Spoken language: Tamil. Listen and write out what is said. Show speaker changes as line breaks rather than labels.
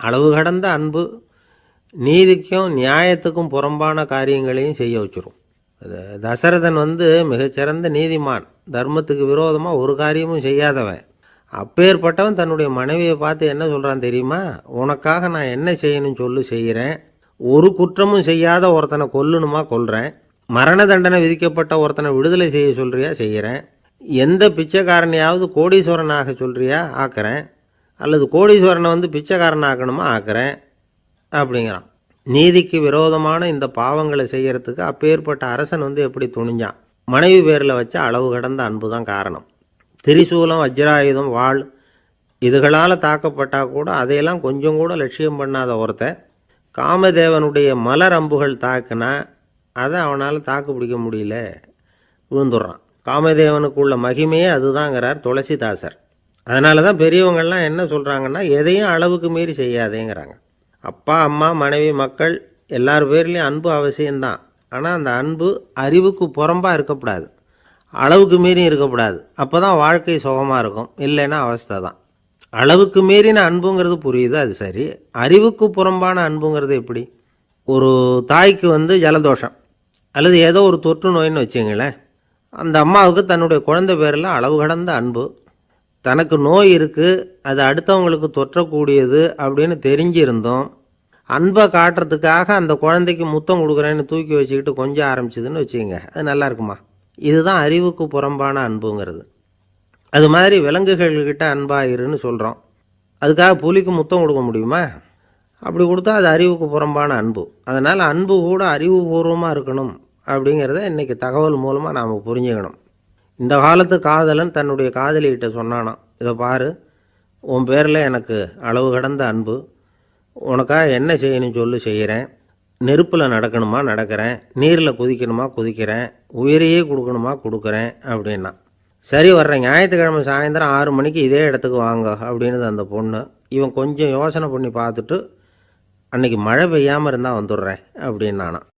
அளவு கடந்த அன்பு நீதிக்கும் நியாயத்துக்கும் புறம்பான காரியங்களையும் செய்ய வச்சிரும். தசரதன் மிகச்சிறந்த நீதிமான், தர்மத்துக்கு விரோதமாக ஒரு காரியமும் செய்யாதவன். அப்பேற்பட்டவன் தன்னுடைய மனைவியை பார்த்து என்ன சொல்கிறான் தெரியுமா? உனக்காக நான் என்ன செய்யணும்னு சொல்லி செய்கிறேன். ஒரு குற்றமும் செய்யாத ஒருத்தனை கொல்லணுமா கொல்கிறேன். மரண தண்டனை விதிக்கப்பட்ட ஒருத்தனை விடுதலை செய்ய சொல்கிறியா செய்கிறேன். எந்த பிச்சைக்காரனையாவது கோடீஸ்வரனாக சொல்கிறியா ஆக்கிறேன். அல்லது கோடீஸ்வரனை பிச்சைக்காரன் ஆக்கணுமா ஆக்கிறேன் அப்படிங்கிறான். நீதிக்கு விரோதமான இந்த பாவங்களை செய்கிறதுக்கு அப்பேற்பட்ட அரசன் எப்படி துணிஞ்சான்? மனைவி பேரில் வச்ச அளவு கடந்த அன்பு தான் காரணம். திரிசூலம், வஜ்ராயுதம், வாள் இதுகளால் தாக்கப்பட்டால் கூட அதையெல்லாம் கொஞ்சம் கூட லட்சியம் பண்ணாத ஒருத்தன் காமதேவனுடைய மலர் அம்புகள் தாக்குனா அதை அவனால் தாக்கு பிடிக்க முடியல, விழுந்துடுறான். காமதேவனுக்குள்ள மகிமையே அதுதாங்கிறார் துளசிதாசர். அதனால தான் பெரியவங்கள்லாம் என்ன சொல்கிறாங்கன்னா, எதையும் அளவுக்கு மீறி செய்யாதேங்கிறாங்க. அப்பா, அம்மா, மனைவி, மக்கள் எல்லார் பேர்லேயும் அன்பு அவசியம்தான். ஆனால் அந்த அன்பு அறிவுக்கு புறம்பாக இருக்கக்கூடாது, அளவுக்கு மீறி இருக்கக்கூடாது. அப்போ தான் வாழ்க்கை சுகமாக இருக்கும். இல்லைன்னா அவஸ்தை தான். அளவுக்கு மீறின அன்புங்கிறது புரியுது, அது சரி. அறிவுக்கு புறம்பான அன்புங்கிறது எப்படி? ஒரு தாய்க்கு ஜலதோஷம் அல்லது ஏதோ ஒரு தொற்று நோயின்னு வச்சுங்களேன். அந்த அம்மாவுக்கு தன்னுடைய குழந்தை பேரில் அளவு கடந்த அன்பு. தனக்கு நோய் இருக்குது, அது அடுத்தவங்களுக்கு தொற்றக்கூடியது அப்படின்னு தெரிஞ்சிருந்தோம் அன்பை காட்டுறதுக்காக அந்த குழந்தைக்கு முத்தம் கொடுக்குறேன்னு தூக்கி வச்சுக்கிட்டு கொஞ்சம் ஆரம்பிச்சிதுன்னு வச்சுக்கோங்க, அது நல்லா இருக்குமா? இதுதான் அறிவுக்கு புறம்பான அன்புங்கிறது. அது மாதிரி விலங்குகள்கிட்ட அன்பாயிருன்னு சொல்கிறோம். அதுக்காக புலிக்கு முத்தம் கொடுக்க முடியுமா? அப்படி கொடுத்தா அது அறிவுக்கு புறம்பான அன்பு. அதனால் அன்பு கூட அறிவுபூர்வமாக இருக்கணும் அப்படிங்கிறத இன்றைக்கி தகவல் மூலமாக நாம் புரிஞ்சுக்கணும். இந்த காலத்து காதலன் தன்னுடைய காதலிகிட்ட சொன்னானாம், இதை பாரு, உன் பேரில் எனக்கு அளவு கடந்த அன்பு. உனக்காக என்ன செய்யணும்னு சொல்லி செய்கிறேன். நெருப்பில் நடக்கணுமா நடக்கிறேன், நீரில் குதிக்கணுமா குதிக்கிறேன், உயிரையே கொடுக்கணுமா கொடுக்குறேன் அப்படின்னா. சரி, வர்ற ஞாயிற்றுக்கிழமை சாயந்தரம் 6 மணிக்கு இதே இடத்துக்கு வாங்க அப்படின்னுது அந்த பொண்ணு. இவன் கொஞ்சம் யோசனை பண்ணி பார்த்துட்டு, அன்றைக்கி மழை பெய்யாமல் இருந்தால் வந்துடுறேன் அப்படின்னானான்.